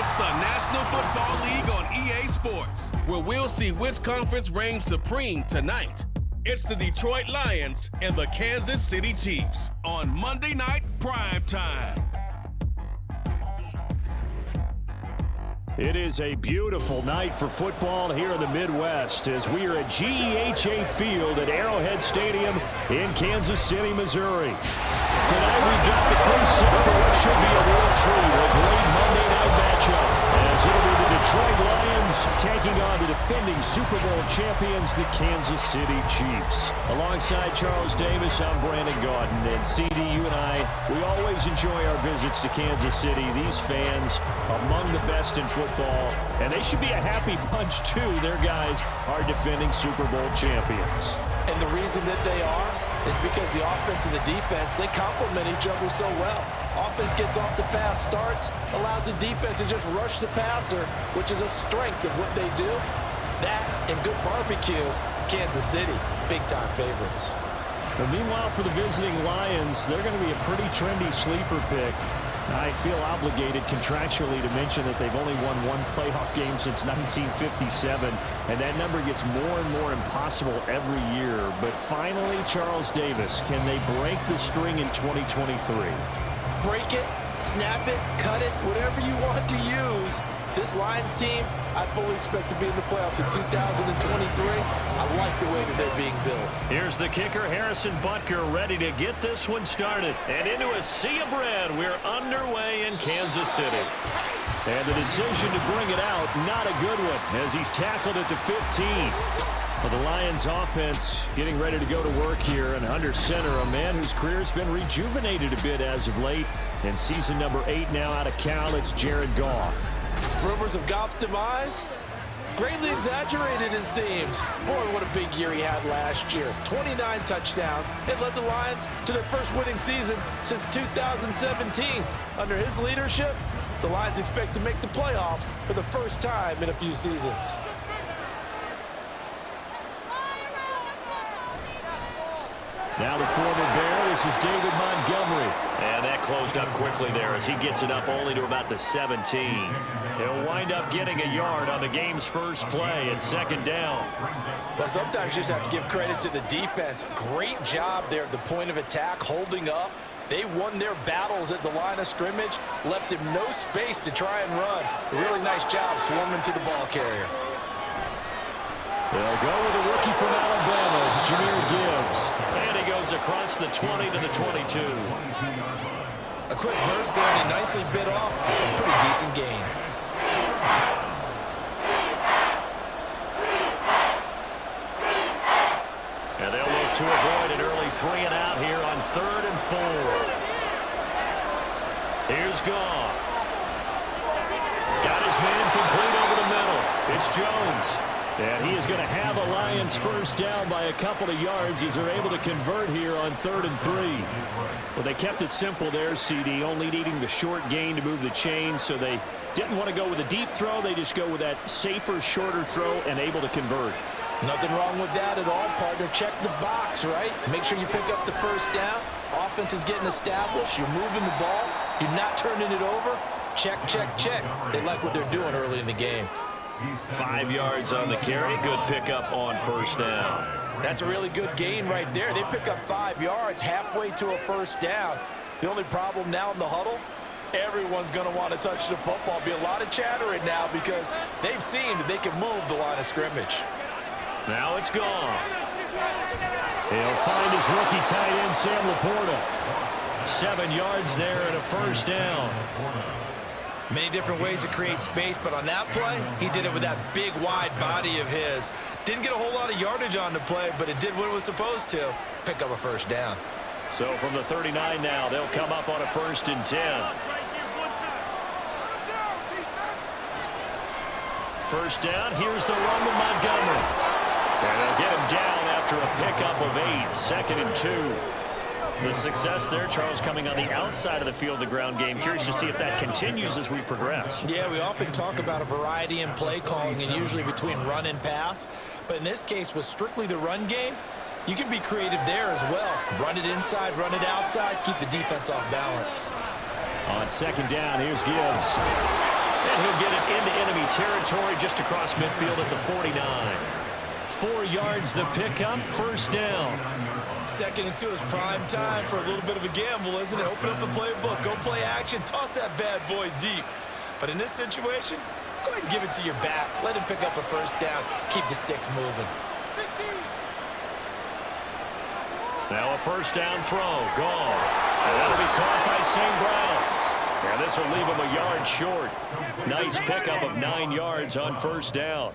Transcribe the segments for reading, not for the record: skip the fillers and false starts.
It's the National Football League on EA Sports, where we'll see which conference reigns supreme tonight. It's the Detroit Lions and the Kansas City Chiefs on Monday Night Prime Time. It is a beautiful night for football here in the Midwest as we are at GEHA Field at Arrowhead Stadium in Kansas City, Missouri. Tonight we've got the crew set for what should be a real treat, a great Monday night matchup, as it'll be the Detroit Lions taking on the defending Super Bowl champions, the Kansas City Chiefs. Alongside Charles Davis, I'm Brandon Gaudin, and CD, you and I, we always enjoy our visits to Kansas City. These fans, among the best in football, and they should be a happy bunch too. Their guys are defending Super Bowl champions. And the reason that they are is because the offense and the defense, they complement each other so well. Offense gets off the pass, starts, allows the defense to just rush the passer, which is a strength of what they do. That and good barbecue, Kansas City, big-time favorites. But meanwhile, for the visiting Lions, they're going to be a pretty trendy sleeper pick. I feel obligated contractually to mention that they've only won one playoff game since 1957, and that number gets more and more impossible every year. But finally, Charles Davis, can they break the string in 2023? Break it, snap it, cut it, whatever you want to use. This Lions team, I fully expect to be in the playoffs in 2023. I like the way that they're being built. Here's the kicker, Harrison Butker, ready to get this one started. And into a sea of red, we're underway in Kansas City. And the decision to bring it out, not a good one, as he's tackled at the 15. Well, the Lions offense getting ready to go to work here, and under center, a man whose career has been rejuvenated a bit as of late. In season number 8 now out of Cal, it's Jared Goff. Rumors of Goff's demise? Greatly exaggerated, it seems. Boy, what a big year he had last year. 29 touchdowns and led the Lions to their first winning season since 2017. Under his leadership, the Lions expect to make the playoffs for the first time in a few seasons. Now the former Bear, this is David Montgomery. And that closed up quickly there as he gets it up only to about the 17. He'll wind up getting a yard on the game's first play at second down. Well, sometimes you just have to give credit to the defense. Great job there at the point of attack, holding up. They won their battles at the line of scrimmage, left him no space to try and run. A really nice job swarming to the ball carrier. They'll go with a rookie from Alabama. It's Jahmyr Gibbs. And he goes across the 20 to the 22. A quick burst there, and he nicely bit off a pretty decent gain. And they'll look to avoid an early 3-and-out here on 3rd and 4. Here's Goff. Got his man complete over the middle. It's Jones. And he is going to have a Lions first down by a couple of yards as they're able to convert here on 3rd and 3. Well, they kept it simple there, CD, only needing the short gain to move the chain, so they didn't want to go with a deep throw. They just go with that safer, shorter throw and able to convert. Nothing wrong with that at all, partner. Check the box, right? Make sure you pick up the first down. Offense is getting established. You're moving the ball. You're not turning it over. Check, check, check. They like what they're doing early in the game. 5 yards on the carry. Good pickup on first down. That's a really good gain right there. They pick up 5 yards halfway to a first down. The only problem now in the huddle, everyone's going to want to touch the football. Be a lot of chattering now because they've seen that they can move the line of scrimmage. Now it's gone. He'll find his rookie tight end, Sam Laporta. 7 yards there and a first down. Many different ways to create space, but on that play, he did it with that big, wide body of his. Didn't get a whole lot of yardage on the play, but it did what it was supposed to. Pick up a first down. So from the 39 now, they'll come up on a 1st and 10. First down, here's the run to Montgomery. And they'll get him down after a pickup of 8, 2nd and 2. The success there, Charles, coming on the outside of the field, the ground game. Curious to see if that continues as we progress. Yeah, we often talk about a variety in play calling and usually between run and pass. But in this case, with strictly the run game, you can be creative there as well. Run it inside, run it outside, keep the defense off balance. On 2nd down, here's Gibbs. And he'll get it into enemy territory just across midfield at the 49. 4 yards the pickup, first down. 2nd and 2 is prime time for a little bit of a gamble, isn't it? Open up the playbook, go play action, toss that bad boy deep. But in this situation, go ahead and give it to your back. Let him pick up a first down. Keep the sticks moving. Now a first down throw, gone. And that'll be caught by St. Brown. And this will leave him a yard short. Nice pickup of 9 yards on first down.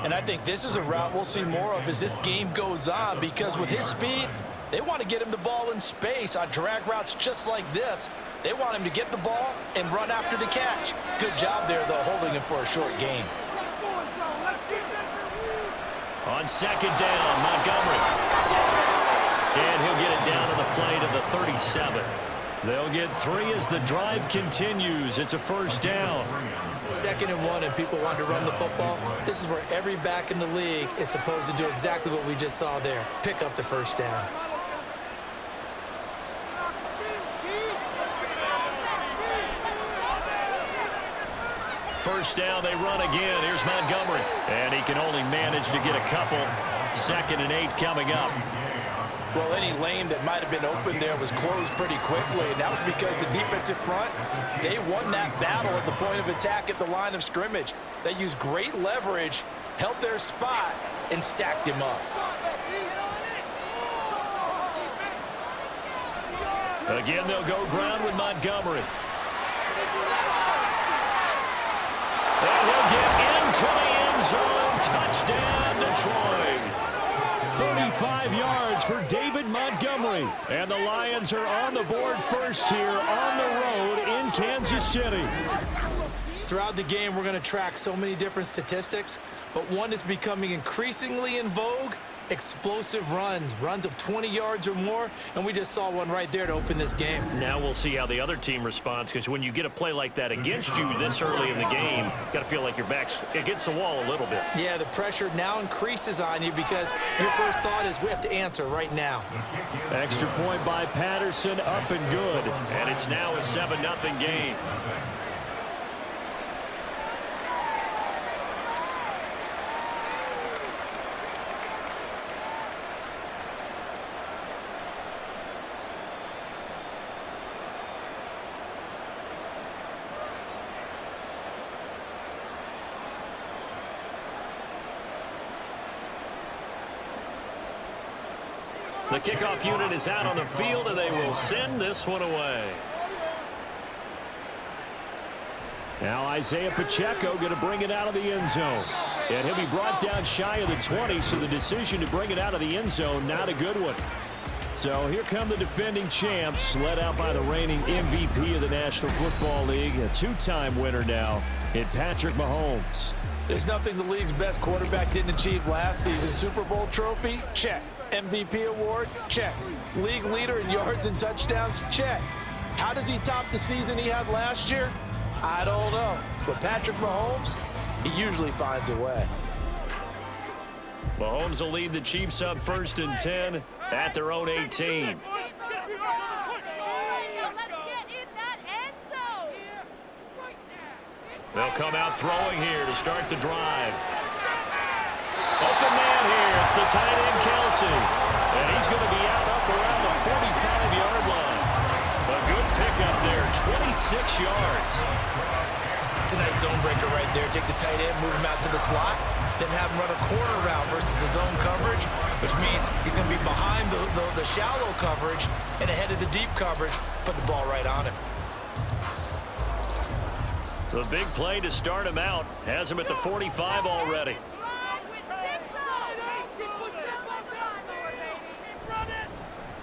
And I think this is a route we'll see more of as this game goes on, because with his speed, they want to get him the ball in space on drag routes just like this. They want him to get the ball and run after the catch. Good job there, though, holding him for a short gain. On 2nd down, Montgomery. And he'll get it down to the play to the 37. They'll get 3 as the drive continues. It's a first down. 2nd and 1, and people want to run the football. This is where every back in the league is supposed to do exactly what we just saw there. Pick up the first down. First down, they run again. Here's Montgomery. And he can only manage to get a couple. 2nd and 8 coming up. Well, any lane that might have been open there was closed pretty quickly, and that was because the defensive front, they won that battle at the point of attack at the line of scrimmage. They used great leverage, held their spot, and stacked him up. Again, they'll go ground with Montgomery. And he'll get into the end zone. Touchdown, Detroit. 35 yards for David Montgomery. And the Lions are on the board first here on the road in Kansas City. Throughout the game, we're going to track so many different statistics, but one is becoming increasingly in vogue: explosive runs of 20 yards or more, and we just saw one right there to open this game. Now we'll see how the other team responds, because when you get a play like that against you this early in the game, got to feel like your back's against the wall a little bit. Yeah, the pressure now increases on you because your first thought is we have to answer right now. Extra point by Patterson, up and good. And it's now a 7-0 game. The kickoff unit is out on the field, and they will send this one away. Now Isaiah Pacheco going to bring it out of the end zone. And he'll be brought down shy of the 20, so the decision to bring it out of the end zone, not a good one. So here come the defending champs, led out by the reigning MVP of the National Football League, a 2-time winner now in Patrick Mahomes. There's nothing the league's best quarterback didn't achieve last season. Super Bowl trophy? Check. MVP award? Check. League leader in yards and touchdowns? Check. How does he top the season he had last year? I don't know. But Patrick Mahomes, he usually finds a way. Mahomes will lead the Chiefs up 1st and 10 at their own 18. They'll come out throwing here to start the drive. Open man here. It's the tight end, Kelsey. And he's going to be out up around the 45-yard line. A good pickup there, 26 yards. It's a nice zone breaker right there. Take the tight end, move him out to the slot, then have him run a corner route versus the zone coverage, which means he's going to be behind the shallow coverage and ahead of the deep coverage. Put the ball right on him. The big play to start him out has him at the 45 already.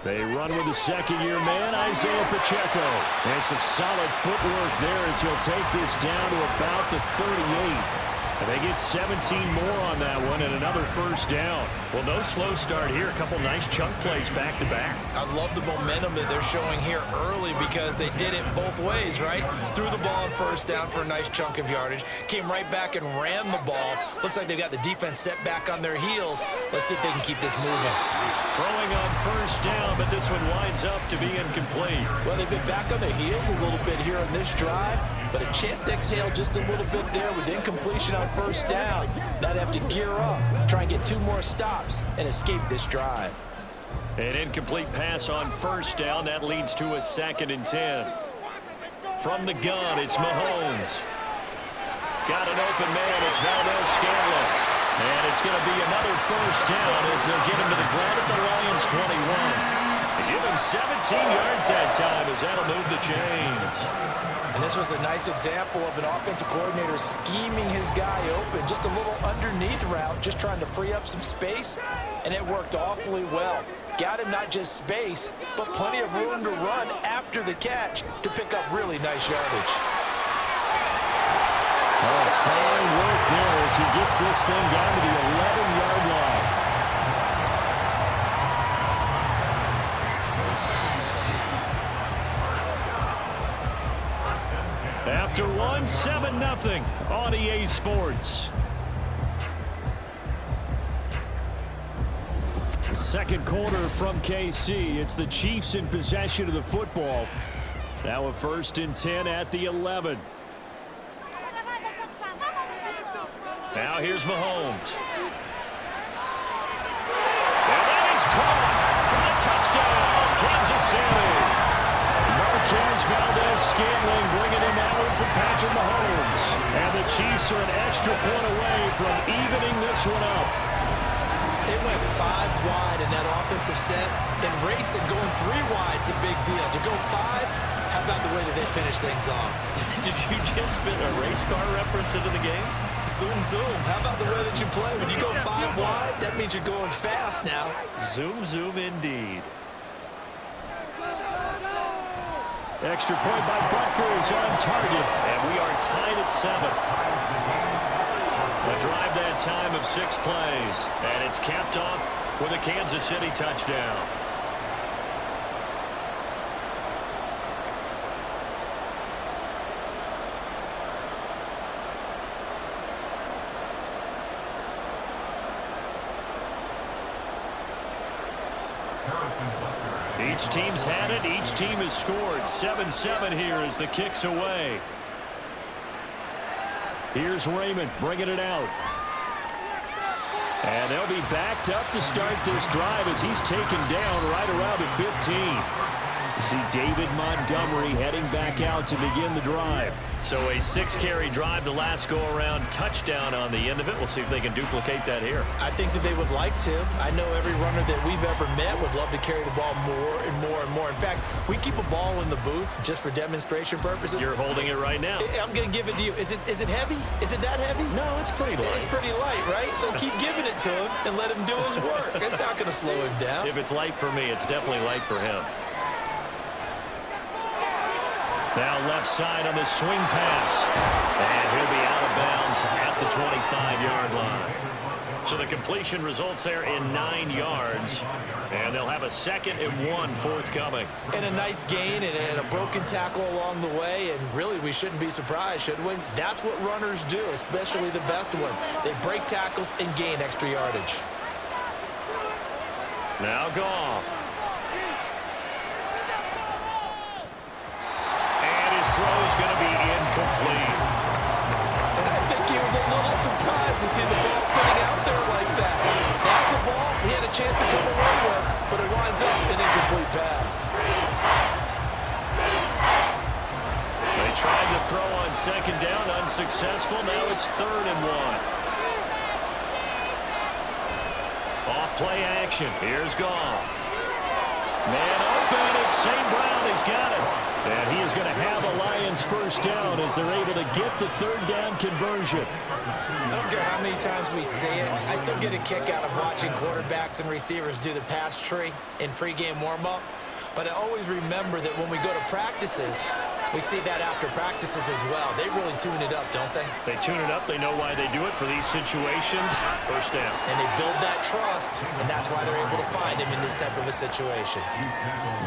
They run with the second-year man, Isaiah Pacheco. And some solid footwork there as he'll take this down to about the 38. And they get 17 more on that one and another first down. Well, no slow start here. A couple nice chunk plays back-to-back. I love the momentum that they're showing here early because they did it both ways, right? Threw the ball on first down for a nice chunk of yardage. Came right back and ran the ball. Looks like they've got the defense set back on their heels. Let's see if they can keep this moving. Throwing on first down, but this one winds up to be incomplete. Well, they've been back on their heels a little bit here on this drive. but a chance to exhale just a little bit there with incompletion on first down. Now they have to gear up, try and get 2 more stops, and escape this drive. An incomplete pass on first down. That leads to a 2nd and 10. From the gun, it's Mahomes. Got an open man. It's Valdez-Scantling. And it's going to be another first down as they'll get him to the ground at the Lions 21. They give him 17 yards that time as that'll move the chains. And this was a nice example of an offensive coordinator scheming his guy open. Just a little underneath route, just trying to free up some space, and it worked awfully well. Got him not just space, but plenty of room to run after the catch to pick up really nice yardage. Oh, fine work there as he gets this thing down to the 11-yard line. After one, 7-0 on EA Sports. The second quarter from KC. It's the Chiefs in possession of the football. Now a 1st and 10 at the 11. Now here's Mahomes. And that is caught for the touchdown, Kansas City. Marquez Valdez-Scantling bringing in that one for Patrick Mahomes. And the Chiefs are an extra point away from evening this one up. They went 5 wide in that offensive set, and racing going 3 wide's a big deal. To go 5, how about the way that they finish things off? Did you just fit a race car reference into the game? Zoom, zoom. How about the way that you play? When you go 5 wide, that means you're going fast now. Zoom, zoom indeed. Extra point by Butker is on target, and we are tied at 7. A drive that time of 6 plays, and it's capped off with a Kansas City touchdown. Each team's had it. Each team has scored. 7-7 here as the kick's away. Here's Raymond bringing it out. And they'll be backed up to start this drive as he's taken down right around the 15. You see David Montgomery heading back out to begin the drive. So a 6-carry drive the last go-around, touchdown on the end of it. We'll see if they can duplicate that here. I think that they would like to. I know every runner that we've ever met would love to carry the ball more and more and more. In fact, we keep a ball in the booth just for demonstration purposes. You're holding it right now. I'm going to give it to you. Is it heavy? Is it that heavy? No, it's pretty light. It's pretty light, right? So keep giving it to him and let him do his work. It's not going to slow him down. If it's light for me, it's definitely light for him. Now left side on the swing pass. And he'll be out of bounds at the 25-yard line. So the completion results there in 9 yards. And they'll have a 2nd and 1 forthcoming. And a nice gain and a broken tackle along the way. And really, we shouldn't be surprised, should we? That's what runners do, especially the best ones. They break tackles and gain extra yardage. Now Goff. Throw is going to be incomplete. And I think he was a little surprised to see the ball sitting out there like that. That's a ball he had a chance to come away with, but it winds up an incomplete pass. They tried to throw on 2nd down, unsuccessful. Now it's 3rd and 1. Off play action. Here's Goff. Man open. It's St. Brown. He's got it. And he is going to have a Lions first down as they're able to get the 3rd down conversion. I don't care how many times we see it. I still get a kick out of watching quarterbacks and receivers do the pass tree in pregame warm-up. But I always remember that when we go to practices, we see that after practices as well. They really tune it up, don't they? They tune it up. They know why they do it for these situations. First down. And they build that trust, and that's why they're able to find him in this type of a situation.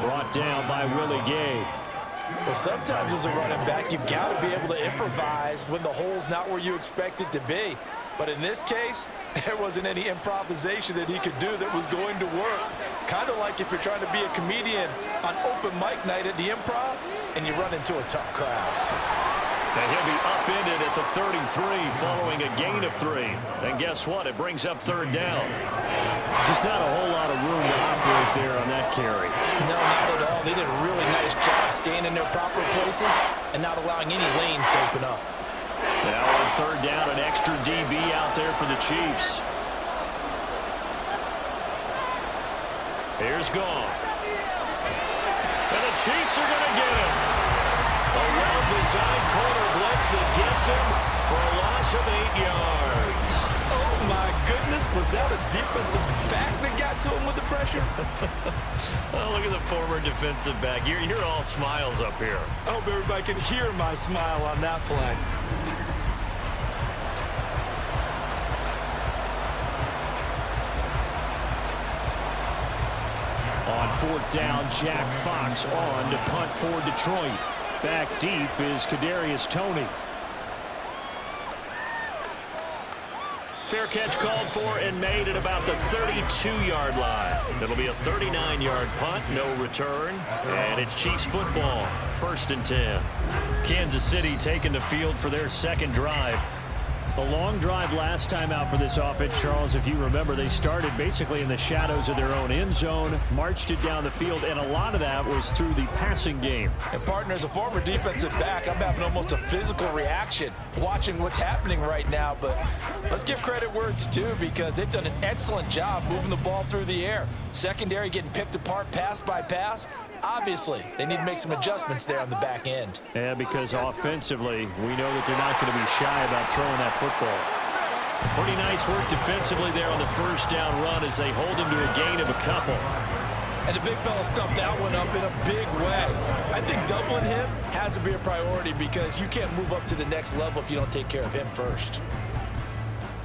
Brought down by Willie Gay. Well, sometimes as a running back, you've got to be able to improvise when the hole's not where you expect it to be. But in this case, there wasn't any improvisation that he could do that was going to work. Kind of like if you're trying to be a comedian on open mic night at the Improv and you run into a tough crowd. And he'll be upended at the 33 following a gain of 3. And guess what? It brings up third down. Just not a whole lot of room to operate there on that carry. No, not at all. They did a really nice job staying in their proper places and not allowing any lanes to open up. Now on third down, an extra DB out there for the Chiefs. Here's Gone. And the Chiefs are going to get him. A well-designed corner blitz that gets him for a loss of 8 yards. Oh, my goodness. Was that a defensive back that got to him with the pressure? Oh, look at the former defensive back. You're all smiles up here. I hope everybody can hear my smile on that play. On fourth down, Jack Fox on to punt for Detroit. Back deep is Kadarius Toney. Fair catch called for and made at about the 32-yard line. It'll be a 39-yard punt, no return, and it's Chiefs football, 1st and 10. Kansas City taking the field for their second drive. A long drive last time out for this offense, Charles. If you remember, they started basically in the shadows of their own end zone, marched it down the field, and a lot of that was through the passing game. And partner, as a former defensive back, I'm having almost a physical reaction watching what's happening right now. But let's give credit where it's due, because they've done an excellent job moving the ball through the air. Secondary getting picked apart pass by pass. Obviously, they need to make some adjustments there on the back end. Yeah, because offensively, we know that they're not going to be shy about throwing that football. Pretty nice work defensively there on the first down run as they hold him to a gain of a couple. And the big fella stuffed that one up in a big way. I think doubling him has to be a priority, because you can't move up to the next level if you don't take care of him first.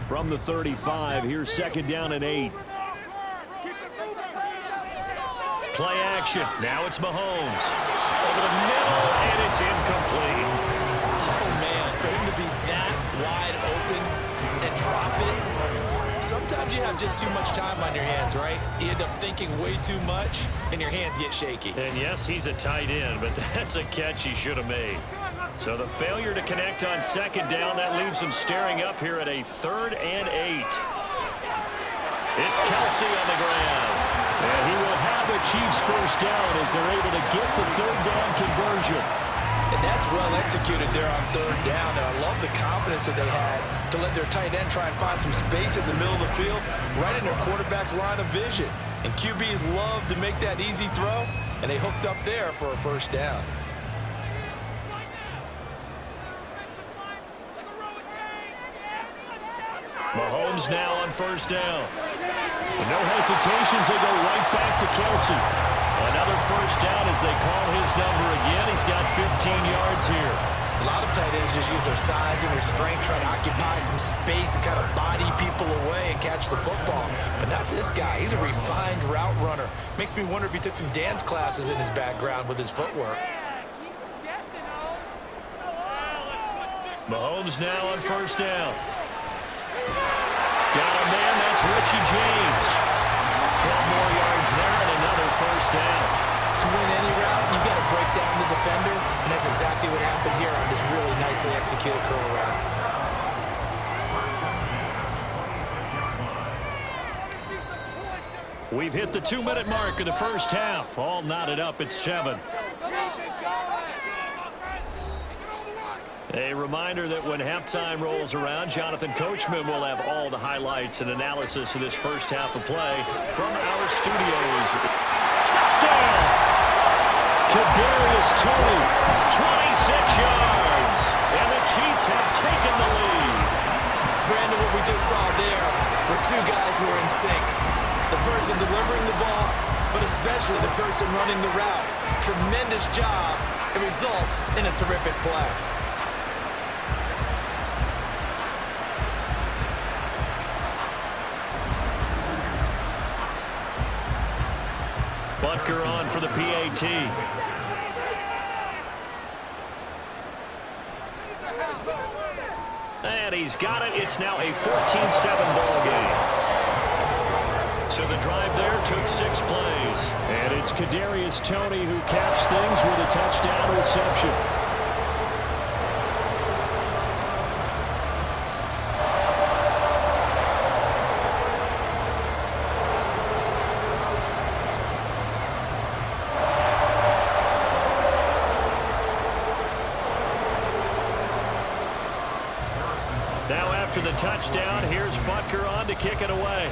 From the 35, here's 2nd down and 8. Play action. Now it's Mahomes. Over the middle, and it's incomplete. Oh, man, for him to be that wide open and drop it. Sometimes you have just too much time on your hands, right? You end up thinking way too much, and your hands get shaky. And yes, he's a tight end, but that's a catch he should have made. So the failure to connect on 2nd down, that leaves him staring up here at a 3rd and 8. It's Kelsey on the ground. And he will have a Chiefs first down as they're able to get the 3rd down conversion. And that's well executed there on 3rd down. And I love the confidence that they had to let their tight end try and find some space in the middle of the field, right in their quarterback's line of vision. And QBs love to make that easy throw, and they hooked up there for a first down. Mahomes now on 1st down. And no hesitations, they go right back to Kelsey. Another first down as they call his number again. He's got 15 yards here. A lot of tight ends just use their size and their strength, trying to occupy some space and kind of body people away and catch the football. But not this guy. He's a refined route runner. Makes me wonder if he took some dance classes in his background with his footwork. Mahomes now on 1st down. Got a man, that's Richie James. 12 more yards there and another first down. To win any route, you've got to break down the defender, and that's exactly what happened here on this really nicely executed curl route. We've hit the 2-minute mark of the first half. All knotted up at 7. A reminder that when halftime rolls around, Jonathan Coachman will have all the highlights and analysis of this first half of play from our studios. Touchdown! Kadarius Toney, 26 yards, and the Chiefs have taken the lead. Brandon, what we just saw there were two guys who were in sync. The person delivering the ball, but especially the person running the route. Tremendous job. It results in a terrific play. Butker on for the PAT. And he's got it. It's now a 14-7 ball game. So the drive there took 6 plays. And it's Kadarius Toney who caps things with a touchdown reception. after the touchdown, here's Butker on to kick it away.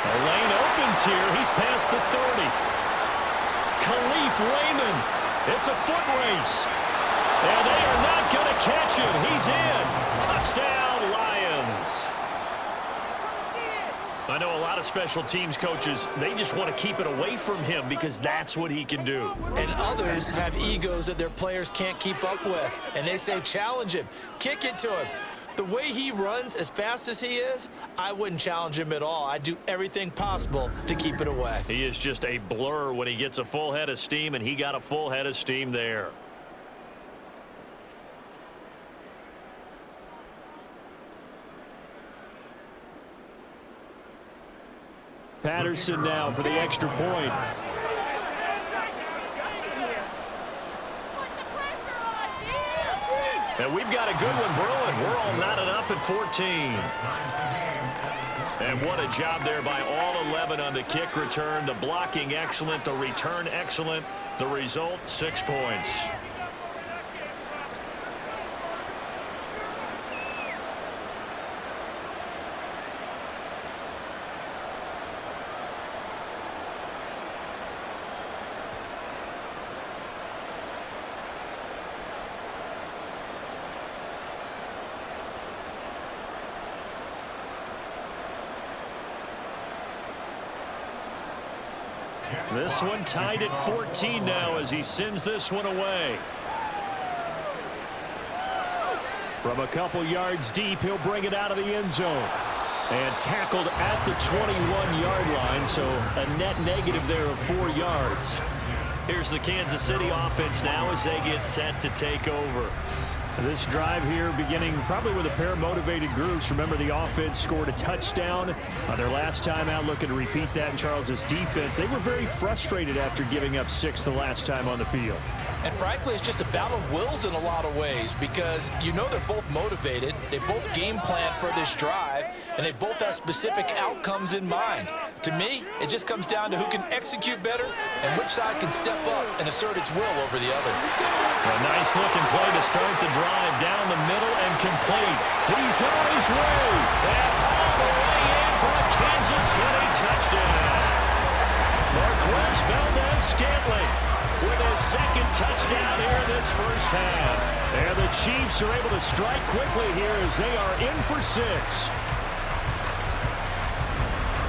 The lane opens here. He's past the 30. Khalif Raymond. It's a foot race. And they are not going to catch him. He's in. Touchdown, Lions. I know a lot of special teams coaches, they just want to keep it away from him because that's what he can do. And others have egos that their players can't keep up with. And they say, challenge him, kick it to him. The way he runs as fast as he is, I wouldn't challenge him at all. I'd do everything possible to keep it away. He is just a blur when he gets a full head of steam, and he got a full head of steam there. Patterson now for the extra point. And we've got a good one brewing. We're all knotted up at 14. And what a job there by all 11 on the kick return. The blocking excellent, the return excellent. The result, 6 points. This one tied at 14 now as he sends this one away. From a couple yards deep, he'll bring it out of the end zone. And tackled at the 21-yard line, so a net negative there of 4 yards. Here's the Kansas City offense now as they get set to take over. This drive here beginning probably with a pair of motivated groups. Remember, the offense scored a touchdown on their last time out, looking to repeat that in Charles's defense. They were very frustrated after giving up 6 the last time on the field. And frankly, it's just a battle of wills in a lot of ways because you know they're both motivated. They both game plan for this drive, and they both have specific outcomes in mind. To me, it just comes down to who can execute better and which side can step up and assert its will over the other. A nice-looking play to start the drive down the middle and complete. He's on his way. And all the way in for a Kansas City touchdown. Marquez Valdez-Scantling with his second touchdown here in this first half. And the Chiefs are able to strike quickly here as they are in for 6.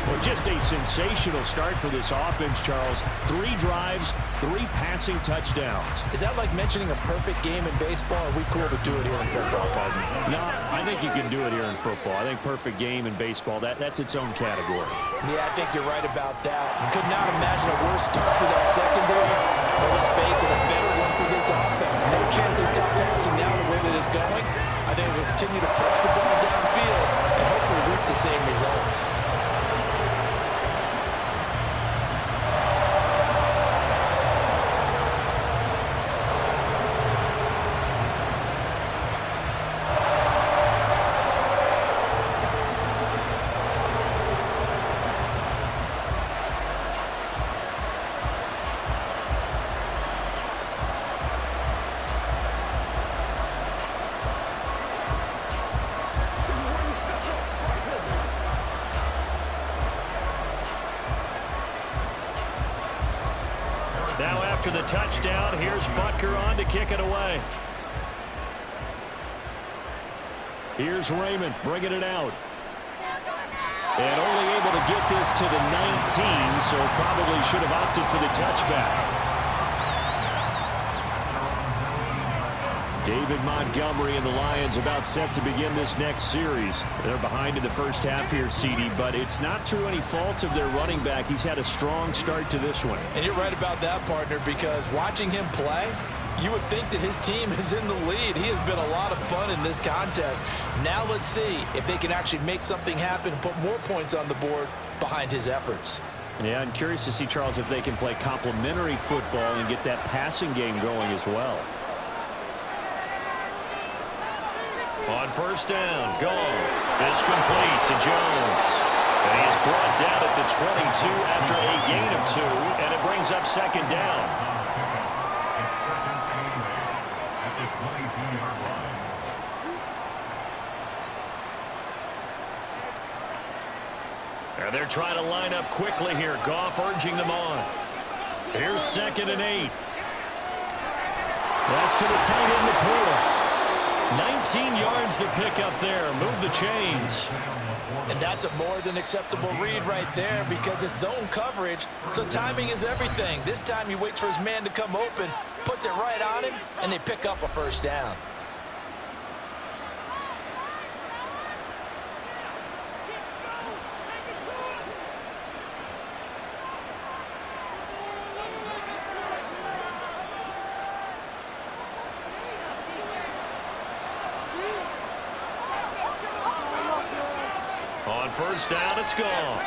Well, just a sensational start for this offense, Charles. 3 drives, 3 passing touchdowns. Is that like mentioning a perfect game in baseball? Are we cool to do it here in football, Pardon? No, I think you can do it here in football. I think perfect game in baseball, that's its own category. Yeah, I think you're right about that. Could not imagine a worse start for that secondary. But let's face it, a better one for this offense. No chance to stop passing now the way that it's going. I think we'll continue to press the ball downfield and hopefully reap the same results. Now after the touchdown, here's Butker on to kick it away. Here's Raymond bringing it out. And only able to get this to the 19, so probably should have opted for the touchback. David Montgomery and the Lions about set to begin this next series. They're behind in the first half here, CD, but it's not through any fault of their running back. He's had a strong start to this one. And you're right about that, partner, because watching him play, you would think that his team is in the lead. He has been a lot of fun in this contest. Now let's see if they can actually make something happen and put more points on the board behind his efforts. Yeah, I'm curious to see, Charles, if they can play complementary football and get that passing game going as well. On first down, Gong is complete to Jones. And he's brought down at the 22 after a gain of 2, and it brings up second down. And they're trying to line up quickly here. Goff urging them on. Here's 2nd and 8. That's to the tight end, Laporta. 19 yards to pick up there. Move the chains. And that's a more than acceptable read right there because it's zone coverage, so timing is everything. This time he waits for his man to come open, puts it right on him, and they pick up a first down. On first down, it's gone.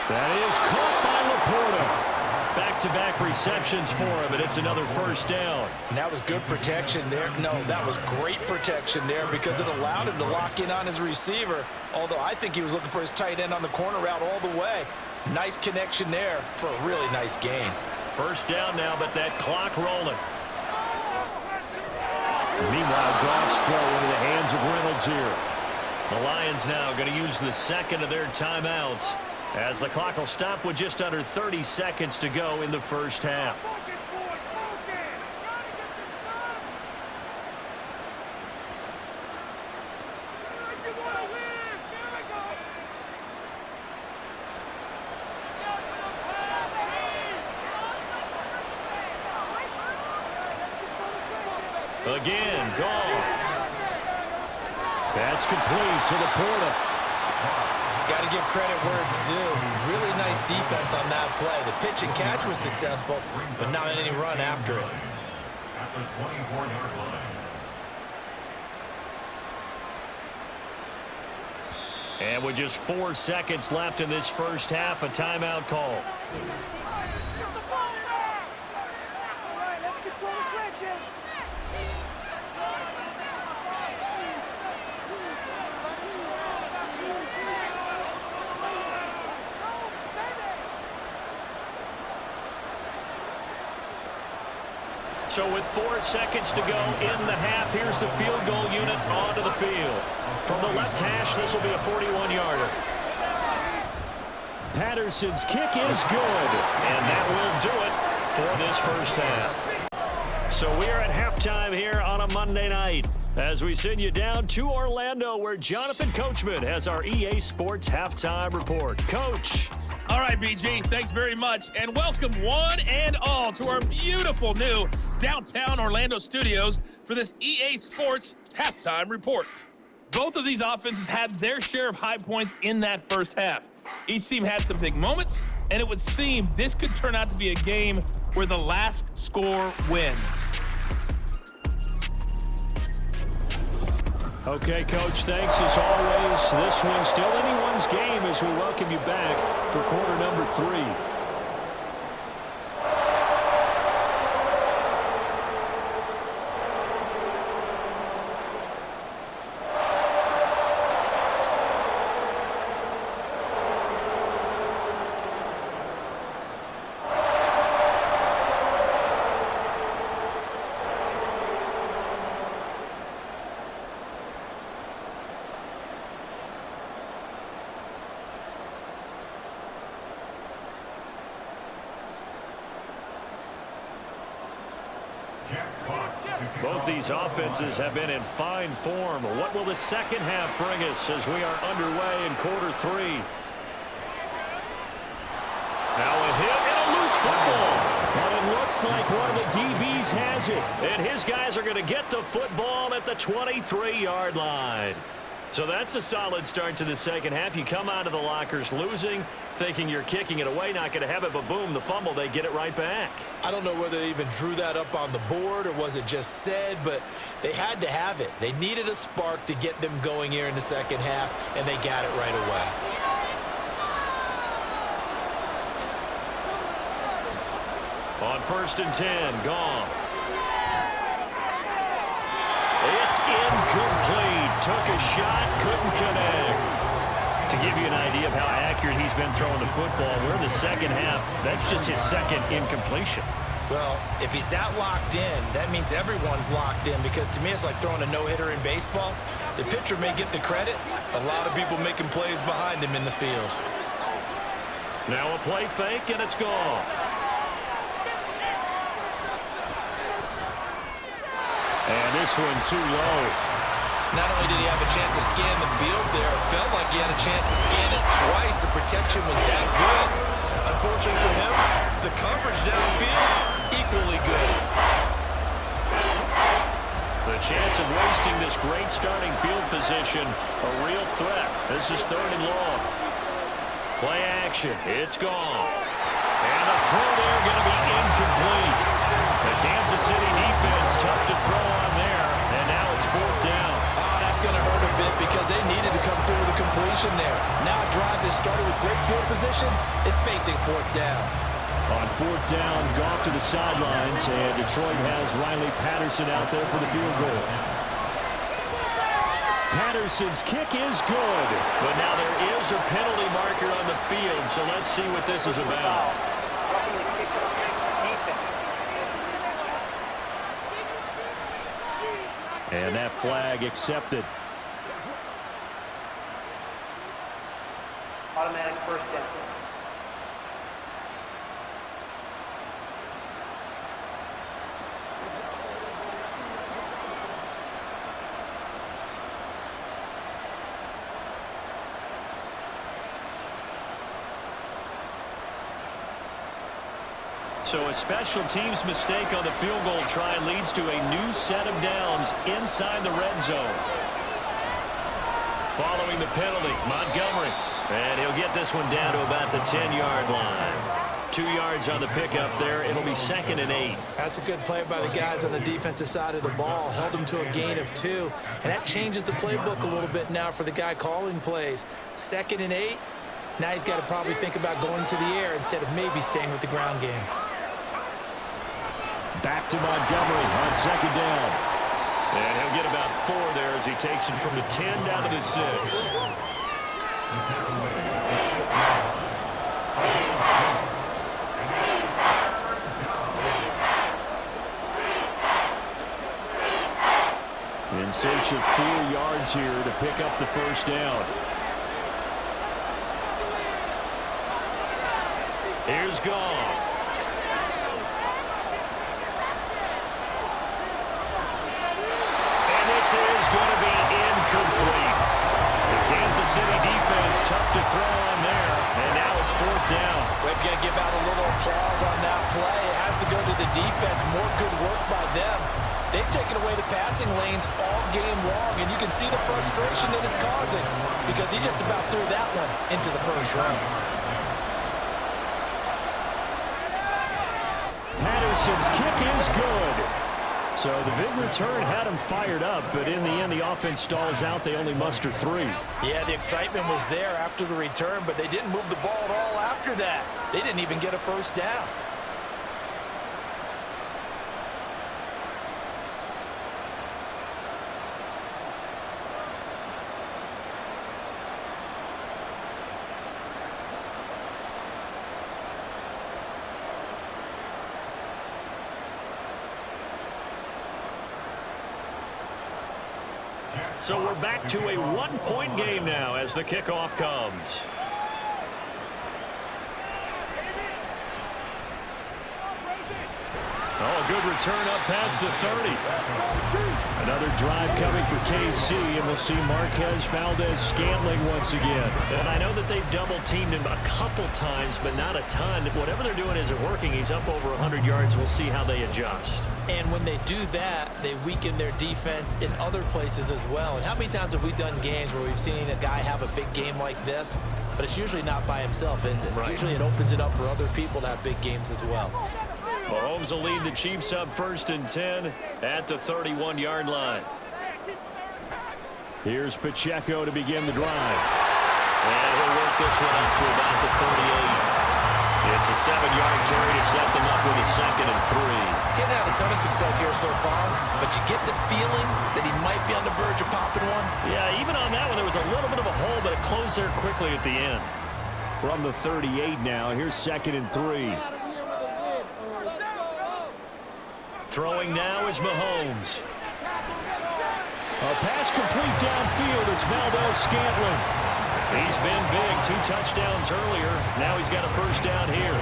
That is caught by Laporta. Back-to-back receptions for him, and it's another first down. And that was good protection there. No, that was great protection there because it allowed him to lock in on his receiver, although I think he was looking for his tight end on the corner route all the way. Nice connection there for a really nice gain. First down now, but that clock rolling. Meanwhile, Goff's throw into the hands of Reynolds here. The Lions now going to use the second of their timeouts as the clock will stop with just under 30 seconds to go in the first half. Again, Goff. That's complete to Laporta. Got to give credit where it's due. Really nice defense on that play. The pitch and catch was successful, but not any run after it. At the 24-yard line. And with just 4 seconds left in this first half, a timeout call. So with 4 seconds to go in the half, here's the field goal unit onto the field. From the left hash, this will be a 41-yarder. Patterson's kick is good, and that will do it for this first half. So we are at halftime here on a Monday night as we send you down to Orlando where Jonathan Coachman has our EA Sports Halftime Report. Coach. All right, BG, thanks very much, and welcome one and all to our beautiful new downtown Orlando studios for this EA Sports Halftime Report. Both of these offenses had their share of high points in that first half. Each team had some big moments, and it would seem this could turn out to be a game where the last score wins. Okay, Coach, thanks as always. This one's still anyone's game as we welcome you back for quarter number 3. Both these offenses have been in fine form. What will the second half bring us as we are underway in quarter 3? Now a hit and a loose football. But it looks like one of the DBs has it. And his guys are going to get the football at the 23-yard line. So that's a solid start to the second half. You come out of the lockers losing, thinking you're kicking it away, not going to have it, but boom, the fumble, they get it right back. I don't know whether they even drew that up on the board or was it just said, but they had to have it. They needed a spark to get them going here in the second half, and they got it right away. On 1st and 10, Goff. It's incomplete. Took a shot, couldn't connect. To give you an idea of how accurate he's been throwing the football, we're in the second half. That's just his second incompletion. Well, if he's that locked in, that means everyone's locked in, because to me it's like throwing a no-hitter in baseball. The pitcher may get the credit, a lot of people making plays behind him in the field. Now a play fake, and it's gone. And this one too low. Not only did he have a chance to scan the field there, it felt like he had a chance to scan it twice. The protection was that good. Unfortunately for him, the coverage downfield, equally good. The chance of wasting this great starting field position, a real threat. This is 3rd and long. Play action, it's gone. And the throw there going to be incomplete. The Kansas City defense tough to throw on there, and now it's 4th down. Oh, that's going to hurt a bit because they needed to come through with a completion there. Now a drive that started with great field position is facing 4th down. On 4th down, Goff to the sidelines, and Detroit has Riley Patterson out there for the field goal. Patterson's kick is good, but now there is a penalty marker on the field, so let's see what this is about. And that flag accepted. Automatic first down. So a special teams mistake on the field goal try leads to a new set of downs inside the red zone. Following the penalty, Montgomery. And he'll get this one down to about the 10-yard line. 2 yards on the pickup there. It'll be 2nd and 8. That's a good play by the guys on the defensive side of the ball. Held him to a gain of 2. And that changes the playbook a little bit now for the guy calling plays. 2nd and 8. Now he's got to probably think about going to the air instead of maybe staying with the ground game. Back to Montgomery on 2nd down. And he'll get about 4 there as he takes it from the 10 down to the 6. In search of 4 yards here to pick up the 1st down. Here's Goff. This is going to be incomplete. The Kansas City defense tough to throw on there, and now it's 4th down. We've got to give out a little applause on that play. It has to go to the defense. More good work by them. They've taken away the passing lanes all game long, and you can see the frustration that it's causing because he just about threw that one into the 1st round. Patterson's kick is good. So the big return had him fired up, but in the end, the offense stalls out. They only muster 3. Yeah, the excitement was there after the return, but they didn't move the ball at all after that. They didn't even get a 1st down. So we're back to a 1-point game now as the kickoff comes. Oh, a good return up past the 30. Another drive coming for KC, and we'll see Marquez Valdez-Scantling once again. And I know that they've double-teamed him a couple times, but not a ton. Whatever they're doing isn't working. He's up over 100 yards. We'll see how they adjust. And when they do that, they weaken their defense in other places as well. And how many times have we done games where we've seen a guy have a big game like this, but it's usually not by himself, is it? Right. Usually it opens it up for other people to have big games as well. Mahomes will lead the Chiefs up 1st and 10 at the 31-yard line. Here's Pacheco to begin the drive. And he'll work this one up to about the 38. It's a 7-yard carry to set them up with a 2nd and 3. Getting had a ton of success here so far, but you get the feeling that he might be on the verge of popping one. Yeah, even on that one, there was a little bit of a hole, but it closed there quickly at the end. From the 38 now, here's 2nd and 3. Throwing now is Mahomes. A pass complete downfield. It's Valdez-Scantling. He's been big. 2 touchdowns earlier. Now he's got a first down here.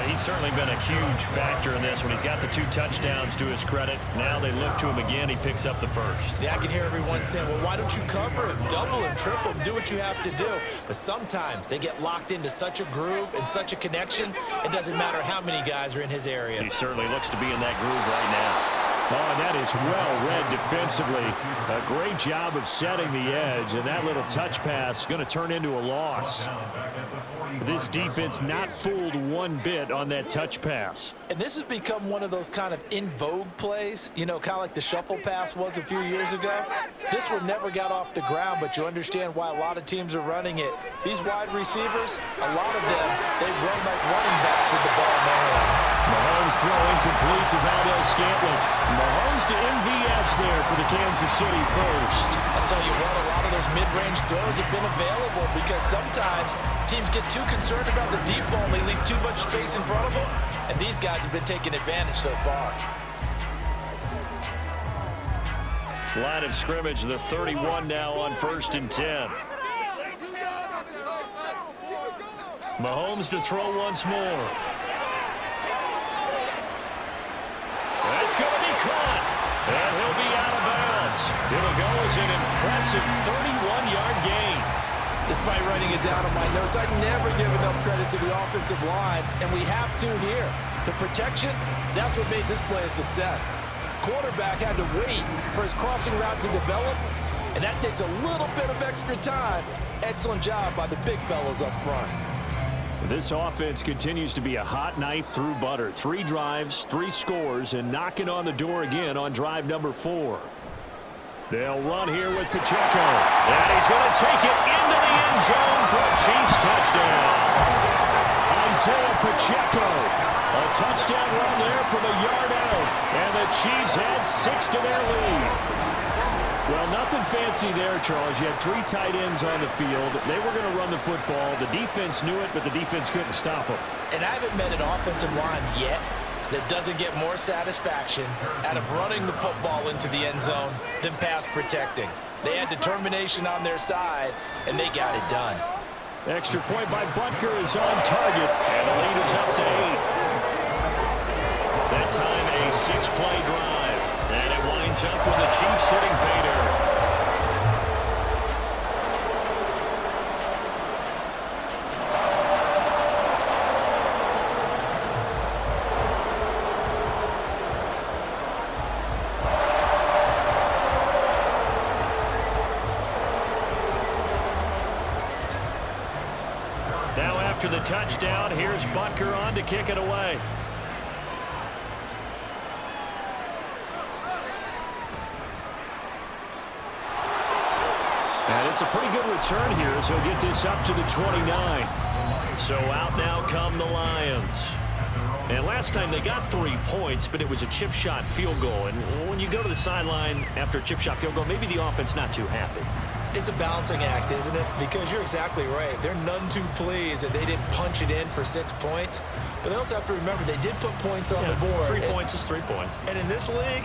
He's certainly been a huge factor in this when he's got the 2 touchdowns to his credit. Now they look to him again. He picks up the first. Yeah, I can hear everyone saying, well, why don't you cover him, double him, triple him, do what you have to do. But sometimes they get locked into such a groove and such a connection, it doesn't matter how many guys are in his area. He certainly looks to be in that groove right now. Oh, and that is well read defensively. A great job of setting the edge, and that little touch pass is going to turn into a loss. This defense not fooled one bit on that touch pass. And this has become one of those kind of in vogue plays, you know, kind of like the shuffle pass was a few years ago. This one never got off the ground, but you understand why a lot of teams are running it. These wide receivers, a lot of them, they run like running backs with the ball in their hands. Mahomes throw incomplete to Valdez-Scantling. Mahomes to MVS there for the Kansas City first. I'll tell you what, a lot of those mid-range throws have been available because sometimes teams get too concerned about the deep ball and they leave too much space in front of them. And these guys have been taking advantage so far. Line of scrimmage, the 31 now on 1st and 10. Mahomes to throw once more. That's going to be caught. And he'll be out of bounds. It'll go as an impressive 31-yard gain. Despite writing it down on my notes, I never give enough credit to the offensive line, and we have to here. The protection, that's what made this play a success. Quarterback had to wait for his crossing route to develop, and that takes a little bit of extra time. Excellent job by the big fellas up front. This offense continues to be a hot knife through butter. 3 drives, 3 scores, and knocking on the door again on drive number 4. They'll run here with Pacheco. And he's going to take it into the end zone for a Chiefs touchdown. Isaiah Pacheco. A touchdown run there from a yard out. And the Chiefs had 6 to their lead. Well, nothing fancy there, Charles. You had 3 tight ends on the field. They were going to run the football. The defense knew it, but the defense couldn't stop them. And I haven't met an offensive line yet that doesn't get more satisfaction out of running the football into the end zone than pass protecting. They had determination on their side, and they got it done. Extra point by Butker is on target, and the lead is up to 8. That time a 6-play drive, and it winds up with the Chiefs hitting pay dirt. After the touchdown, here's Butker on to kick it away. And it's a pretty good return here as he'll get this up to the 29. So out now come the Lions. And last time they got 3 points, but it was a chip shot field goal. And when you go to the sideline after a chip shot field goal, maybe the offense not too happy. It's a balancing act, isn't it? Because you're exactly right. They're none too pleased that they didn't punch it in for 6 points. But they also have to remember they did put points on the board. 3 points is 3 points. And in this league,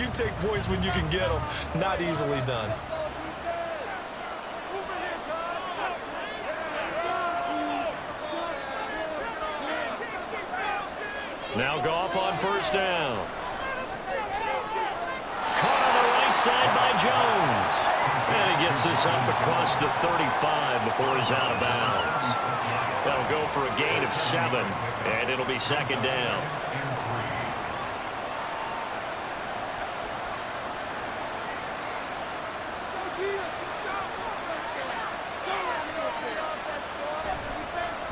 you take points when you can get them. Not easily done. Now Goff on first down. Caught on the right side by Jones. And he gets this up across the 35 before he's out of bounds. That'll go for a gain of 7, and it'll be 2nd down.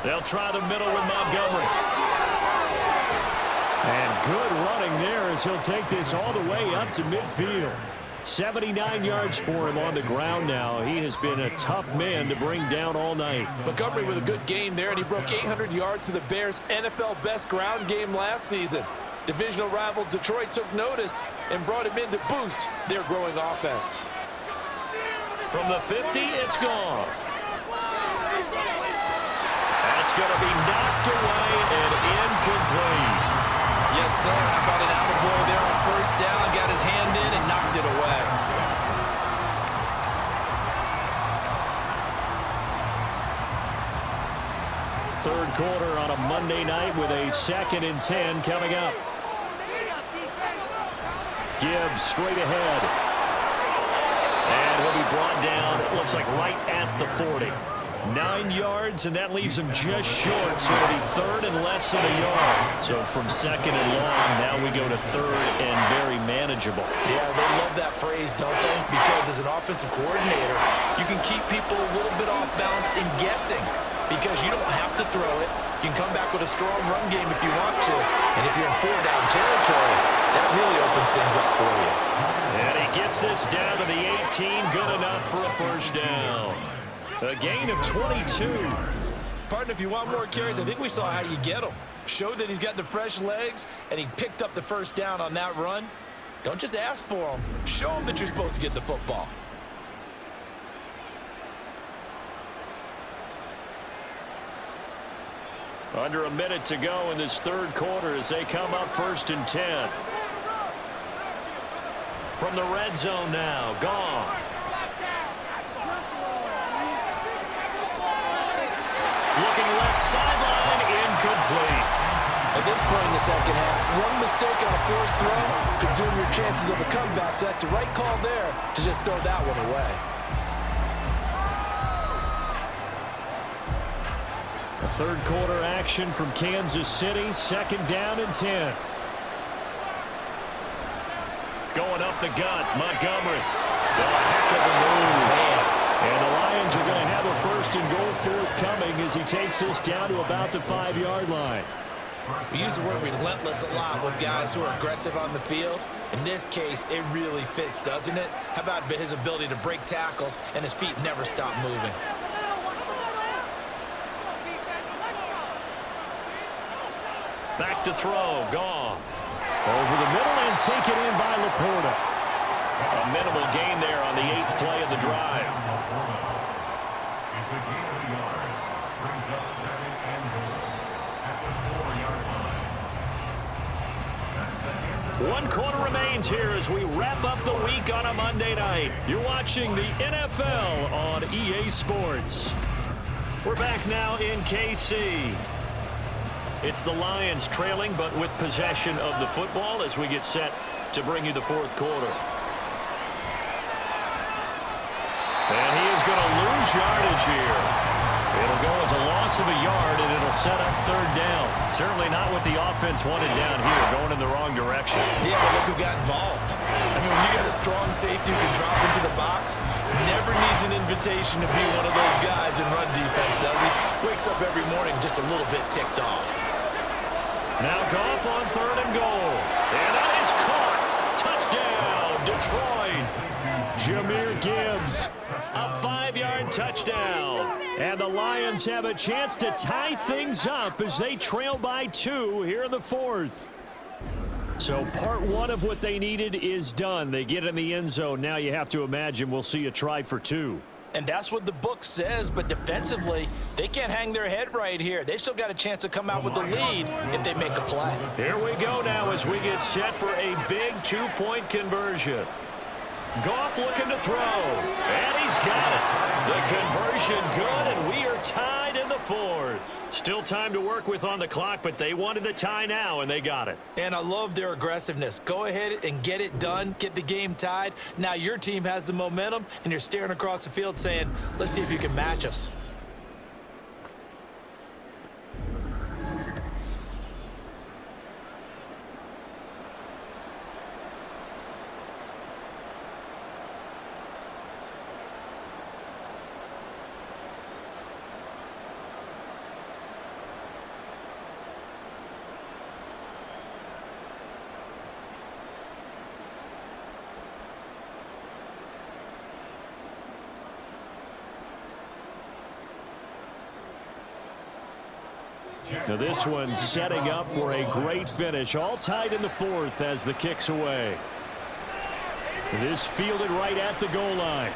They'll try the middle with Montgomery. And good running there as he'll take this all the way up to midfield. 79 yards for him on the ground now. He has been a tough man to bring down all night. Montgomery with a good game there, and he broke 800 yards to the Bears' NFL best ground game last season. Divisional rival Detroit took notice and brought him in to boost their growing offense. From the 50, it's Goff. That's going to be knocked away and incomplete. Yes, sir. How about an attaboy there on down, got his hand in, and knocked it away. Third quarter on a Monday night with a 2nd and 10 coming up. Gibbs straight ahead. And he'll be brought down, it looks like right at the 40. 9 yards, and that leaves him just short, so it'll be 3rd and less than a yard. So from 2nd and long, now we go to 3rd and very manageable. Yeah, they love that phrase, don't they? Because as an offensive coordinator, you can keep people a little bit off balance and guessing because you don't have to throw it. You can come back with a strong run game if you want to. And if you're in 4-down territory, that really opens things up for you. And he gets this down to the 18, good enough for a first down. A gain of 22. Partner, if you want more carries, I think we saw how you get them. Showed that he's got the fresh legs, and he picked up the first down on that run. Don't just ask for them. Show them that you're supposed to get the football. Under a minute to go in this third quarter as they come up 1st and 10. From the red zone now, Goff. Looking left sideline, incomplete. At this point in the second half, one mistake on a forced throw could doom your chances of a comeback, so that's the right call there to just throw that one away. A third quarter action from Kansas City, 2nd down and 10. Going up the gut, Montgomery. A heck of a move. And the Lions are going to have a 1st and goal forthcoming as he takes this down to about the 5-yard line. We use the word relentless a lot with guys who are aggressive on the field. In this case, it really fits, doesn't it? How about his ability to break tackles and his feet never stop moving? Back to throw, Goff. Over the middle and taken in by Laporta. A minimal gain there on the 8th play of the drive. It's a gain of a yard. Brings up 2nd and goal at the 4-yard line. 1 quarter remains here as we wrap up the week on a Monday night. You're watching the NFL on EA Sports. We're back now in KC. It's the Lions trailing, but with possession of the football as we get set to bring you the 4th quarter. And he is going to lose yardage here. It'll go as a loss of a yard, and it'll set up 3rd down. Certainly not what the offense wanted down here, going in the wrong direction. Yeah, but look who got involved. I mean, when you got a strong safety who can drop into the box, never needs an invitation to be one of those guys in run defense, does he? Wakes up every morning just a little bit ticked off. Now Goff on 3rd and goal. And that is caught. Touchdown, Detroit. Jahmyr Gibbs, a 5-yard touchdown. And the Lions have a chance to tie things up as they trail by 2 here in the 4th. So part 1 of what they needed is done. They get in the end zone. Now you have to imagine we'll see a try for 2. And that's what the book says, but defensively, they can't hang their head right here. They still got a chance to come out with the lead if they make a play. Here we go now as we get set for a big 2-point conversion. Goff looking to throw, and he's got it. The conversion good, and we are tied in the 4th. Still time to work with on the clock, but they wanted a tie now, and they got it. And I love their aggressiveness. Go ahead and get it done, get the game tied. Now your team has the momentum, and you're staring across the field saying, let's see if you can match us. Now this one's setting up for a great finish. All tied in the 4th as the kick's away. This fielded right at the goal line.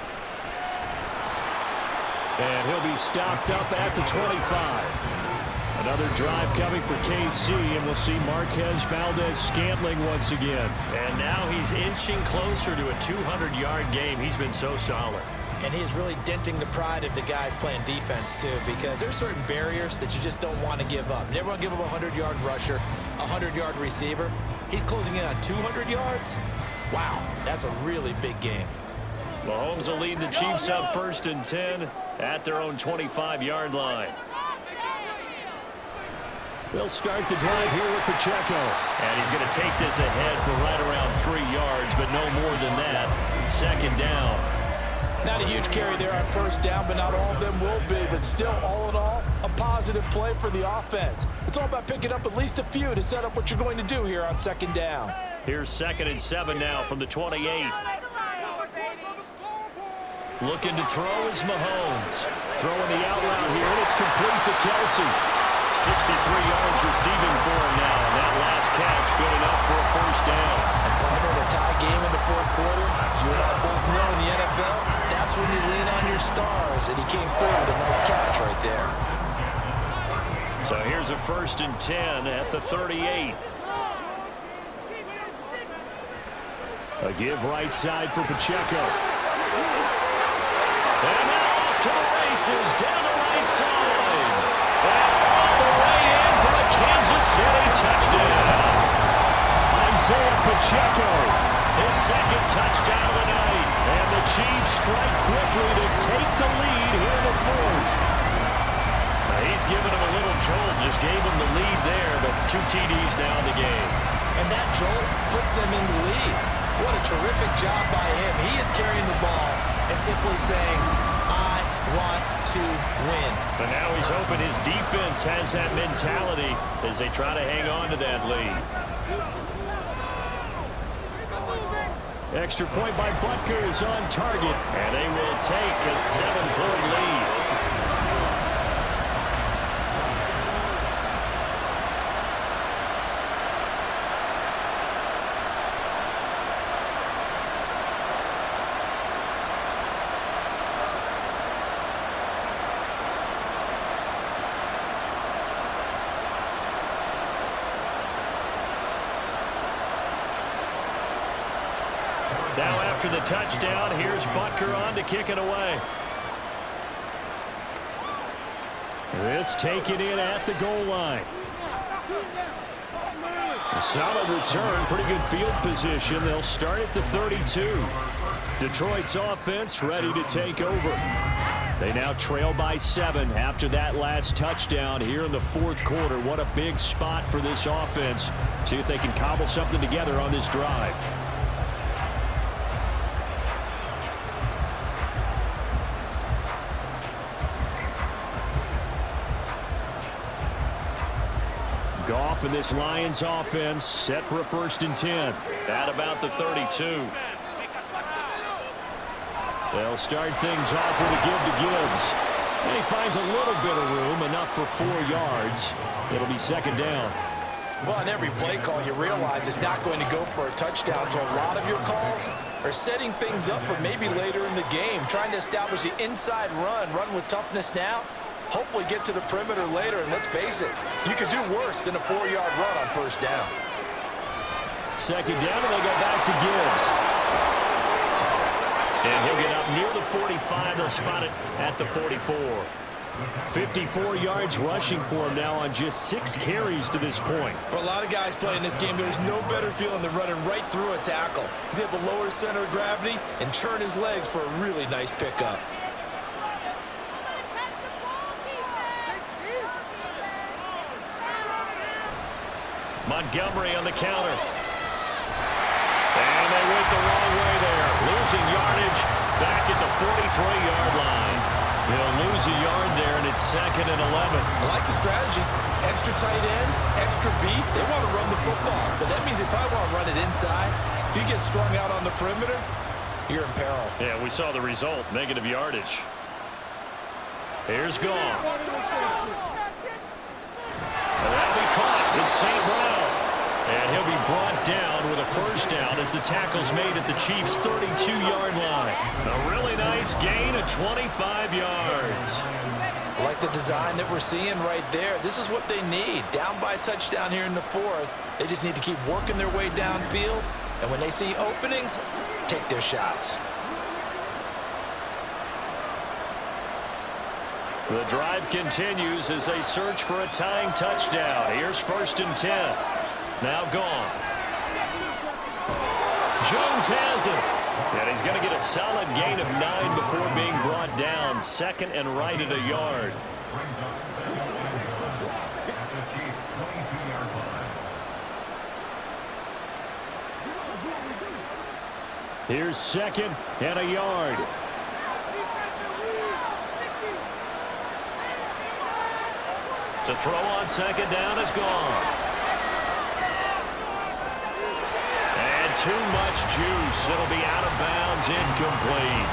And he'll be stopped up at the 25. Another drive coming for KC, and we'll see Marquez Valdez-Scantling once again. And now he's inching closer to a 200-yard game. He's been so solid. And he's really denting the pride of the guys playing defense, too, because there's certain barriers that you just don't want to give up. You never want to give up a 100-yard rusher, a 100-yard receiver. He's closing in on 200 yards. Wow, that's a really big game. Mahomes will lead the Chiefs up 1st and 10 at their own 25-yard line. They'll start the drive here with Pacheco. And he's going to take this ahead for right around 3 yards, but no more than that. 2nd down. Not a huge carry there on 1st down, but not all of them will be. But still, all in all, a positive play for the offense. It's all about picking up at least a few to set up what you're going to do here on 2nd down. Here's 2nd and 7 now from the 28. Looking to throw is Mahomes. Throwing the out route here, and it's complete to Kelsey. 63 yards receiving for him now, and that last catch good enough for a 1st down. And partner, in a tie game in the 4th quarter, you and I both know in the NFL, that's when you lean on your stars, and he came through with a nice catch right there. So here's a 1st and 10 at the 38. A give right side for Pacheco. And now off to the races, down the right side. And all the way in for a Kansas City touchdown. Isaiah Pacheco, his 2nd touchdown of the night. And the Chiefs strike quickly to take the lead here in the 4th. He's giving him a little jolt, just gave him the lead there, but 2 TDs now in the game. And that jolt puts them in the lead. What a terrific job by him. He is carrying the ball and simply saying, I want to win. But now he's hoping his defense has that mentality as they try to hang on to that lead. Extra point by Butker is on target, and they will take a 7-point lead. Now after the touchdown, here's Butker on to kick it away. This taken in at the goal line. A solid return, pretty good field position. They'll start at the 32. Detroit's offense ready to take over. They now trail by 7 after that last touchdown here in the 4th quarter. What a big spot for this offense. See if they can cobble something together on this drive. Goff and this Lions offense set for a 1st and 10. At about the 32. They'll start things off with a give to Gibbs. And he finds a little bit of room, enough for 4 yards. It'll be 2nd down. Well, on every play call, you realize it's not going to go for a touchdown. So a lot of your calls are setting things up for maybe later in the game, trying to establish the inside run with toughness now. Hopefully get to the perimeter later, and let's face it, you could do worse than a 4-yard run on 1st down. 2nd down, and they go back to Gibbs. And he'll get up near the 45. They'll spot it at the 44. 54 yards rushing for him now on just 6 carries to this point. For a lot of guys playing this game, there's no better feeling than running right through a tackle. He's able to lower his center of gravity and churn his legs for a really nice pickup. Montgomery on the counter. And they went the wrong way there. Losing yardage back at the 43-yard line. They'll lose a yard there, and it's 2nd and 11. I like the strategy. Extra tight ends, extra beef. They want to run the football, but that means they probably want to run it inside. If you get strung out on the perimeter, you're in peril. Yeah, we saw the result, negative yardage. Here's Goff. And that'll be caught. It's St. Brown. And he'll be brought down with a 1st down as the tackle's made at the Chiefs' 32-yard line. A really nice gain of 25 yards. I like like the design that we're seeing right there. This is what they need. Down by a touchdown here in the fourth. They just need to keep working their way downfield. And when they see openings, take their shots. The drive continues as they search for a tying touchdown. Here's 1st and 10. Now gone. Jones has it. And he's going to get a solid gain of 9 before being brought down. 2nd and right at a yard. Brings up 7 at the Chiefs' 22-yard line. Here's 2nd and a yard. To throw on 2nd down is gone. And too much juice. It'll be out of bounds, incomplete.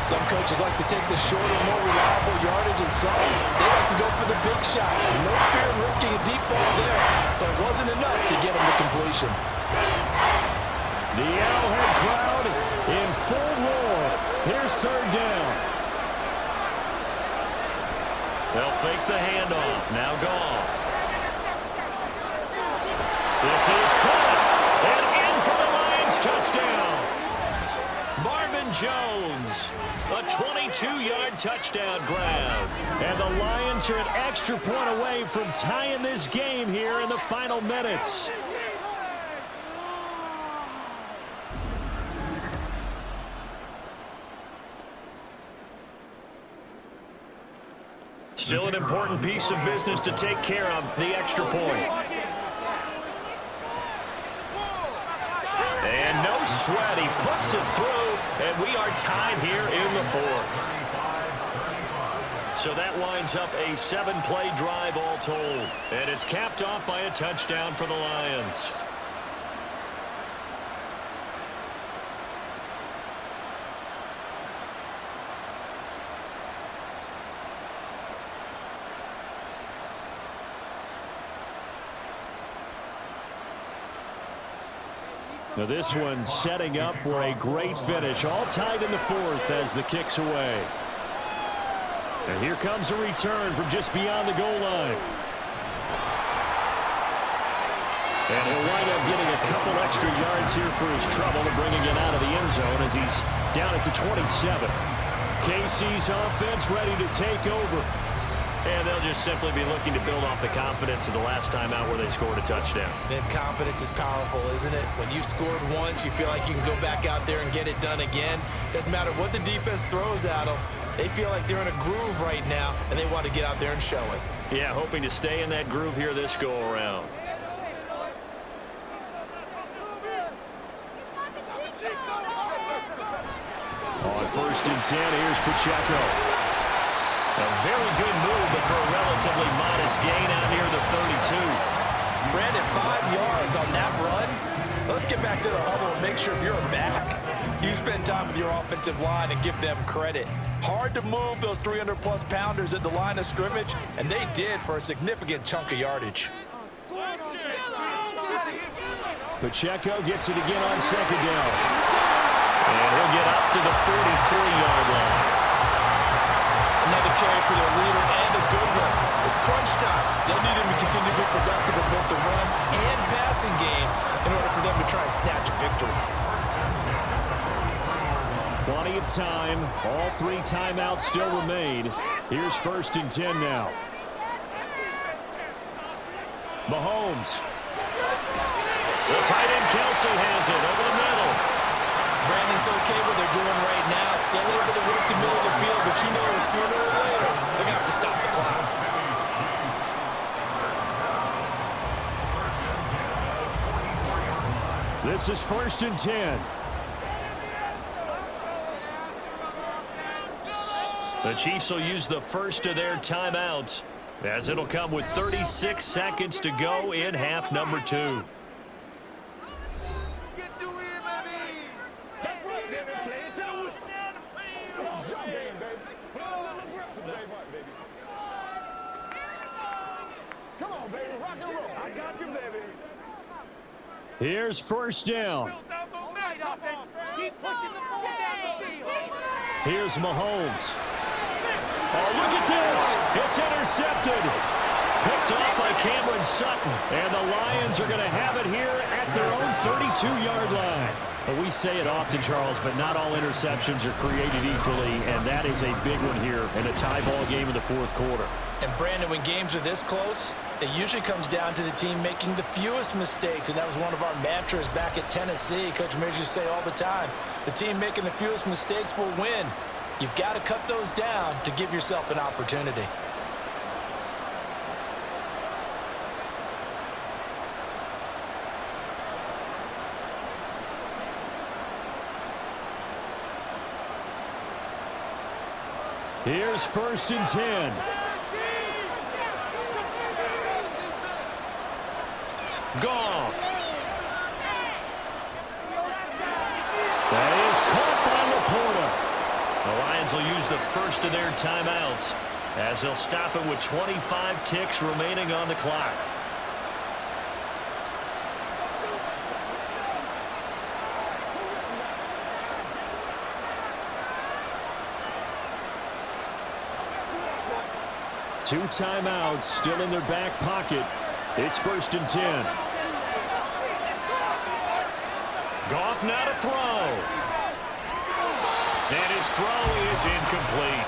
Some coaches like to take the shorter, more reliable yardage, and some they like to go for the big shot. No fear of risking a deep ball there, but it wasn't enough to get him to completion. The Arrowhead crowd in full roar. Here's 3rd down. They'll fake the handoff. Now Goff. This is caught. And in for the Lions touchdown. Marvin Jones. A 22-yard touchdown grab. And the Lions are an extra point away from tying this game here in the final minutes. Still an important piece of business to take care of, the extra point. And no sweat, he puts it through, and we are tied here in the 4th. So that winds up a 7-play drive all told, and it's capped off by a touchdown for the Lions. Now this one setting up for a great finish. All tied in the 4th as the kick's away. And here comes a return from just beyond the goal line. And he'll wind up getting a couple extra yards here for his trouble and bringing it out of the end zone as he's down at the 27. KC's offense ready to take over. And they'll just simply be looking to build off the confidence of the last time out where they scored a touchdown. And confidence is powerful, isn't it? When you've scored once, you feel like you can go back out there and get it done again. Doesn't matter what the defense throws at them. They feel like they're in a groove right now, and they want to get out there and show it. Yeah, hoping to stay in that groove here this go-around. On 1st and 10, here's Pacheco. A very good move, but for a relatively modest gain out near the 32. Brandon, 5 yards on that run. Let's get back to the huddle and make sure you're back. You spend time with your offensive line and give them credit. Hard to move those 300-plus pounders at the line of scrimmage, and they did for a significant chunk of yardage. Pacheco gets it again on 2nd down. And he'll get up to the 43-yard line. Another carry for their leader and a good one. It's crunch time. They'll need him to continue to be productive in both the run and passing game in order for them to try and snatch a victory. Plenty of time. All 3 timeouts still remain. Here's 1st and 10 now. Mahomes. The tight end Kelsey has it over the middle. Brandon's okay what they're doing right now. Still able to work the middle of the field, but you know sooner or later they're going to have to stop the clock. This is 1st and 10. The Chiefs will use the first of their timeouts as it'll come with 36 seconds to go in half number 2. Here's 1st down. Here's Mahomes. Oh, look at this. It's intercepted. Picked off by Cameron Sutton. And the Lions are going to have it here at their own 32-yard line. Well, we say it often, Charles, but not all interceptions are created equally, and that is a big one here in a tie ball game in the fourth quarter. And, Brandon, when games are this close, it usually comes down to the team making the fewest mistakes, and that was one of our mantras back at Tennessee. Coach Mears used to say all the time, the team making the fewest mistakes will win. You've got to cut those down to give yourself an opportunity. Here's 1st and 10. Goff. That is caught by Laporta. The Lions will use the first of their timeouts as they'll stop it with 25 ticks remaining on the clock. Two timeouts still in their back pocket. It's 1st and 10. Goff now to throw. And his throw is incomplete.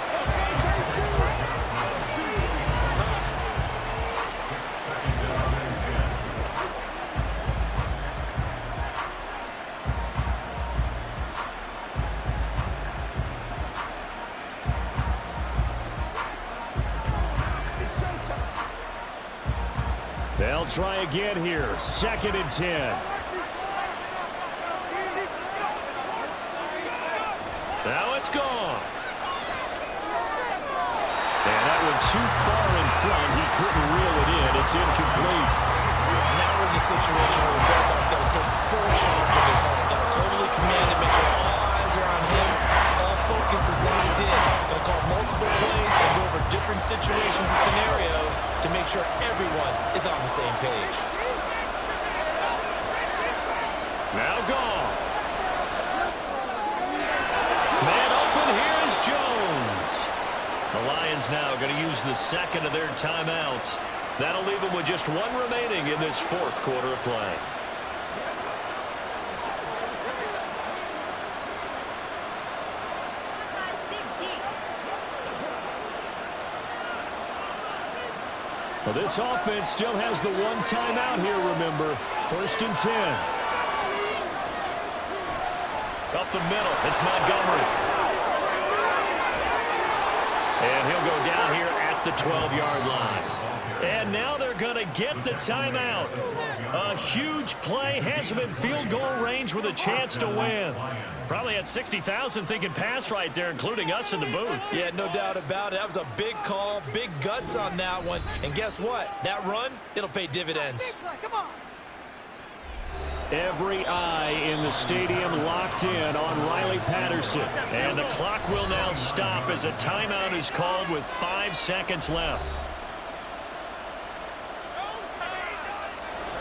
They'll try again here. 2nd and 10. Now it's Goff. And that one too far in front. He couldn't reel it in. It's incomplete. Now we're in the situation where the quarterback's got to take full charge of his health. Got to totally command it, make sure all eyes are on him. All focus is locked in. Got to call multiple plays and go over different situations and scenarios to make sure everyone is on the same page. Now Goff. Man open, here's Jones. The Lions now going to use the second of their timeouts. That'll leave them with just one remaining in this fourth quarter of play. Well, this offense still has the one timeout here, remember. 1st and 10. Up the middle, it's Montgomery. And he'll go down here at the 12-yard line. And now they're going to get the timeout. A huge play, has him in field goal range with a chance to win. Probably had 60,000 thinking pass right there, including us in the booth. Yeah, no doubt about it. That was a big call, big guts on that one. And guess what? That run, it'll pay dividends. Come on. Every eye in the stadium locked in on Riley Patterson. And the clock will now stop as a timeout is called with 5 seconds left.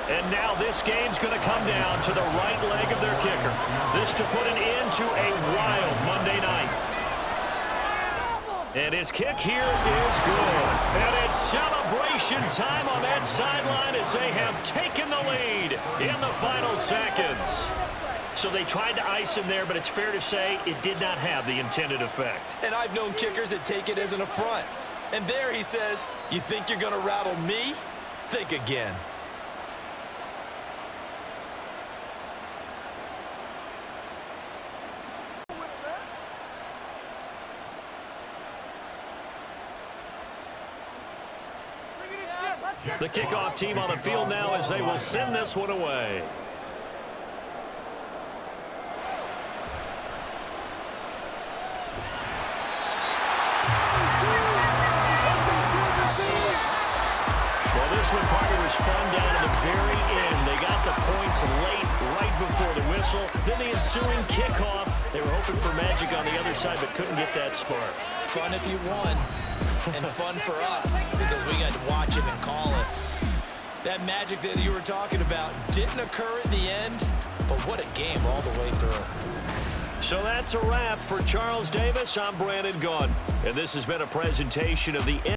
And now this game's going to come down to the right leg of their kicker. This to put an end to a wild Monday night. And his kick here is good. And it's celebration time on that sideline as they have taken the lead in the final seconds. So they tried to ice him there, but it's fair to say it did not have the intended effect. And I've known kickers that take it as an affront. And there he says, you think you're going to rattle me? Think again. The kickoff team on the field now as they will send this one away. Well, this one, partner, was fun down to the very end. They got the points late, right before the whistle. Then the ensuing kickoff. They were hoping for magic on the other side, but couldn't get that spark. Fun if you won, and fun for us because we got to watch it and call it. That magic that you were talking about didn't occur at the end, but what a game all the way through. So that's a wrap for Charles Davis. I'm Brandon Gaudin, and this has been a presentation of the